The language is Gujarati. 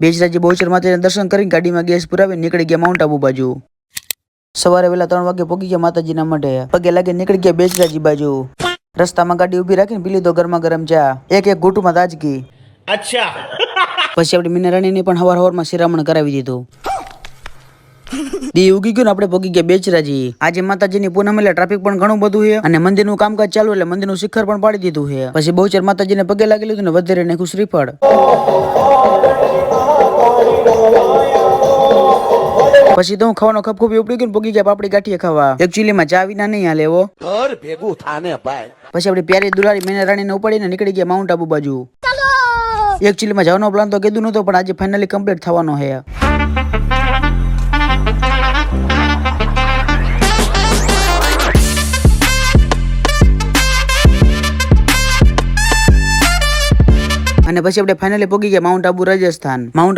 બેચરાજી બહુચર માતાજીના દર્શન કરીને ગાડીમાં ગેસ પુરાવી નીકળી ગયા માઉન્ટ આબુ બાજુ। સવારે વહેલા 3 વાગે પહોંચી ગયા માતાજીના મઢે। પગે લાગે નીકળી ગયા બેચરાજી બાજુ। રસ્તામાં ગાડી ઉભી રાખીને પી લીધો ગરમા ગરમ ચા, એક ઘૂંટમાં તાજગી। અચ્છા પછી આપણી મીનારાણીને પણ હવાર શિરામણ કરાવી દીધું। દી ઉગી ગયું ને આપણે પહોંચી ગયા બેચરાજી। આજે માતાજીની પૂનમ એટલે ટ્રાફિક પણ ઘણું બધું છે અને મંદિરનું કામકાજ ચાલુ એટલે મંદિરનું શિખર પણ પાડી દીધું છે। પછી બહુચર માતાજીને પગે લાગી લીધું ને વધારે નાખ્યું શ્રીફળ। પછી તો હું ખાવાનો ખપખપી ઉપડી ગયો પહોંચી ગયા પાપડી ગાંઠિયા ખાવા। એકચ્યુઅલીમાં ચા વિના નહીં હાલે એવો ઘર ભેગું થાને ભાઈ। પછી આપણી પ્યારી દુલારી મીનારાણીને ઉપાડીને નીકળી ગયા માઉન્ટ આબુ બાજુ। એકચ્યુઅલીમાં જવાનો પ્લાન તો કીધું નતો પણ આજે ફાઇનલી કમ્પ્લીટ થવાનો છે। અને પછી આપણે ફાઇનલી પહોંચી ગયા માઉન્ટ આબુ રાજસ્થાન। માઉન્ટ